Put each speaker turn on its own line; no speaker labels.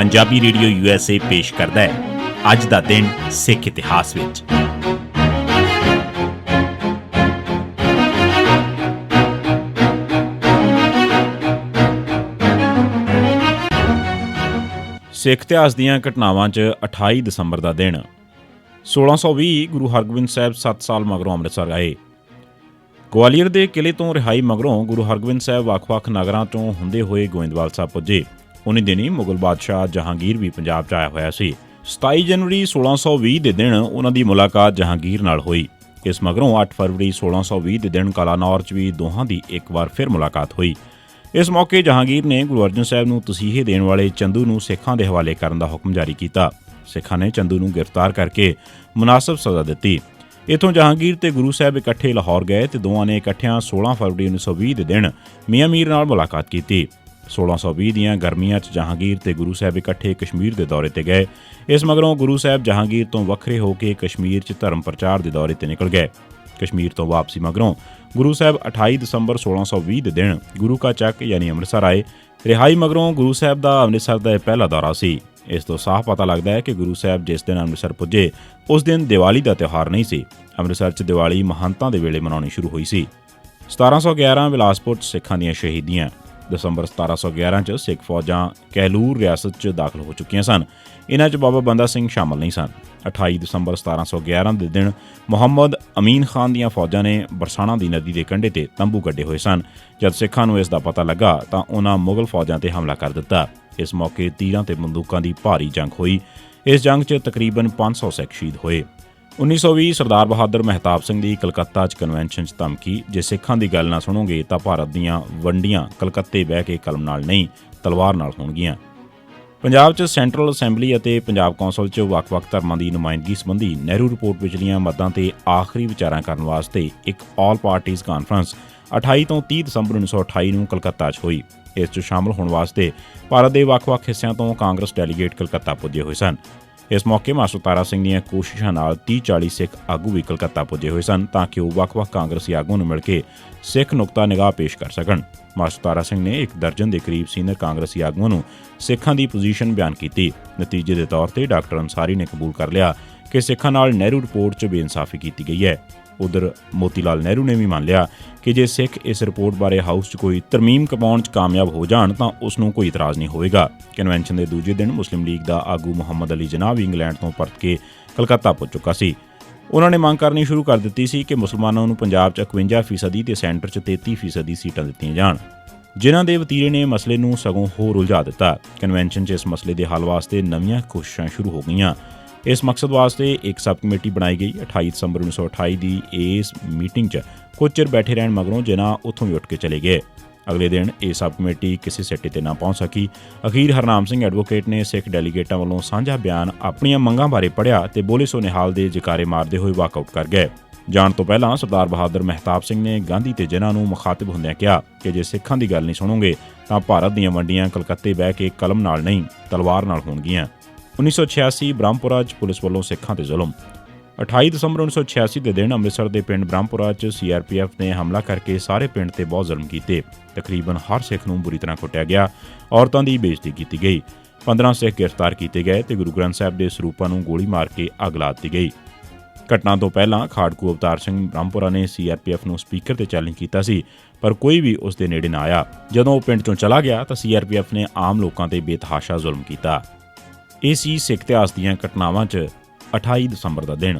Punjabi radio USA पेश करता है अज दा दिन सिख इतिहास विच। सिख इतिहास दीआं घटनावां च 28 दसंबर का दिन 1620 गुरु हरगोबिंद साहब 7 साल मगरों अमृतसर आए। ग्वालियर के किले तो रिहाई मगरों गुरु हरगोबिंद साहब ਵੱਖ-ਵੱਖ नगरां चों हुंदे होए गोइंदवाल साहब पुजे। उन्हीं दिनी मुगल बादशाह जहांगीर भी पंजाब च आया होया सी। 27 जनवरी 1620 के दिन उन्हां दी मुलाकात जहांगीर नाल होई। इस मगरों 8 फरवरी 1620 के दिन कालानौर च भी दोहां दी एक बार फिर मुलाकात हुई। इस मौके जहांगीर ने गुरु अर्जन साहब नूं तसीहे देण वाले चंदू नूं सिखां दे हवाले करन दा हुक्म जारी कीता। सिखां ने चंदू नूं गिरफ्तार करके मुनासिब सज़ा दित्ती। इत्थों जहांगीर ते गुरु साहब इकट्ठे लाहौर गए तो दोवां ने इकट्ठियां 16 फरवरी 1920 के दिन मियाँ मीर नाल मुलाकात की। 1620 दीआं गर्मियां च जहांगीर ते गुरु साहब इकट्ठे कश्मीर के दौरे ते गए। इस मगरों गुरु साहब जहांगीर तो वखरे होकर कश्मीर च धर्म प्रचार के दौरे ते निकल गए। कश्मीर तो वापसी मगरों गुरु साहब 28 दसंबर 1620 के दिन गुरु का चक यानी अमृतसर आए। रिहाई मगरों गुरु साहब का अमृतसर का पहला दौरा सी। इस तो साफ पता लगता है कि गुरु साहब जिस दिन अमृतसर पुजे उस दिन दिवाली का त्यौहार नहीं सी। अमृतसर च दिवाली महंतां दे वेले मनाउणी शुरू हुई सी। 1711 बिलासपुर सिखां दीआं शहीदियां। दसंबर 1711 च सिख फौजां कहलूर रियासत च दाखिल हो चुकियां सन। इन्हां च बाबा बंदा सिंह शामिल नहीं सन। 28 दसंबर 1711 के दिन मुहम्मद अमीन खान दीआं फौजां ने बरसाणा दी नदी के कंढे ते तंबू कड्ढे होए सन। जद सिखां नूं इस दा पता लगा तां उन्हां मुगल फौजां ते हमला कर दिता। इस मौके तीरां ते बंदूकां दी भारी जंग हुई। इस जंग च तकरीबन 500 सिख शहीद होए। 1920 सरदार बहादुर महताब सिंह की कलकत्ता च कन्वेंशन च धमकी, जे सिखां की गल ना सुणोगे तो भारत दीआं वंडियां कलकत्ते बह के कलम नाल नहीं तलवार नाल होणगीआं। पंजाब च सेंट्रल असैंबली और पंजाब कौंसल च ਵੱਖ-ਵੱਖ धर्मां की नुमाइंदगी संबंधी नेहरू रिपोर्ट विचलियां मदां ते आखिरी विचारां करन वास्ते एक ऑल पार्टीज़ कानफ्रेंस 28 तो 30 दसंबर 1928 ਨੂੰ कलकत्ता च होई। इस च शामिल होने वास्ते भारत के ਵੱਖ-ਵੱਖ हिस्सों तो कांग्रेस डेलीगेट कलकत्ता पुजे हुए सन। इस मौके मास्टर तारा सिंह ਦੀਆਂ कोशिशों नाल 30-40 सिख आगू भी कलकत्ता पुजे हुए सन ताकि वह ਵੱਖ-ਵੱਖ कांग्रेसी आगूओं ਨੂੰ ਮਿਲ ਕੇ सिख नुकता निगाह पेश कर सकन। मास्टर तारा सिंह ने एक दर्जन के करीब सीनियर कांग्रेसी आगूओं ਨੂੰ सिखां की पोजीशन बयान की। नतीजे के तौर पर डॉक्टर अंसारी ने कबूल कर लिया कि सिखां नाल नेहरू रिपोर्ट च बेइंसाफी की गई है। उधर मोतीलाल नेहरू ने भी मान लिया कि जे सिख इस रिपोर्ट बारे हाउस च कोई तरमीम करवाउण च कामयाब हो जाण तां उसनूं कोई इतराज़ नहीं होएगा। कन्वेंशन के दूजे दिन मुस्लिम लीग का आगू मुहम्मद अली जिनाह भी इंग्लैंड तो परत के कलकत्ता पुज चुका सी। उन्होंने मांग करनी शुरू कर दी सी कि मुसलमानों नूं पंजाब च 51% ते सेंटर च 33% सीटां दित्तियां जाण, जिन्हां दे वतीरे ने मसले नूं सगों होर उलझा दिता। कन्वेंशन च इस मसले के हल वास्ते नवीआं कोशिशां शुरू हो गईआं। इस मकसद वास्ते एक सब कमेटी बनाई गई। 28 दसंबर 1928 की इस मीटिंग च कुछ चिर बैठे रहन मगरों जिन्हां उत्थों भी उठ के चले गए। अगले दिन यह सब कमेटी किसी सिट्टे ते ना पहुंच सकी। अखीर हरनाम सिंह एडवोकेट ने सिख डेलीगेटां वालों साझा बयान अपनियां मंगां बारे पढ़िया ते बोले सो निहाल दे जकारे मारदे होए वाकआउट कर गए। जाण तो पहलां सरदार बहादुर महताब सिंह ने गांधी ते जिन्हां नूं मुखातिब हुंदिआं कहा कि जे सिखां की गल नहीं सुणोगे तां भारत दीआं वंडियां कलकत्ते बह के कलम नाल नहीं तलवार नाल होणगीआं। 1986 ब्रह्मपुरा च पुलिस वालों सिखां ते जुल्म। 28 दसंबर 1986 के दिन अमृतसर के पिंड ब्रह्मपुरा च CRPF ने हमला करके सारे पिंड ते बहुत जुल्म किए। तकरीबन हर सिख नूं बुरी तरह कुटिया गया। औरतों की बेइज्जती की गई। 15 सिख गिरफ्तार किए गए तो गुरु ग्रंथ साहब के सरूपां नूं गोली मार के अग ला दी गई। घटना तो पहला खाड़कू अवतार सिंह ब्रह्मपुरा ने CRPF नूं स्पीकर ते चैलेंज किया सी, पर कोई भी उसके नेड़े ना आया। जदों वो पिंड चों चला गया तो CRPF ने आम लोगों ते बेतहाशा जुल्म किया। ਇਹ ਸੀ ਸਿੱਖ ਇਤਿਹਾਸ ਦੀਆਂ ਘਟਨਾਵਾਂ 'ਚ 28 ਦਸੰਬਰ ਦਾ ਦਿਨ।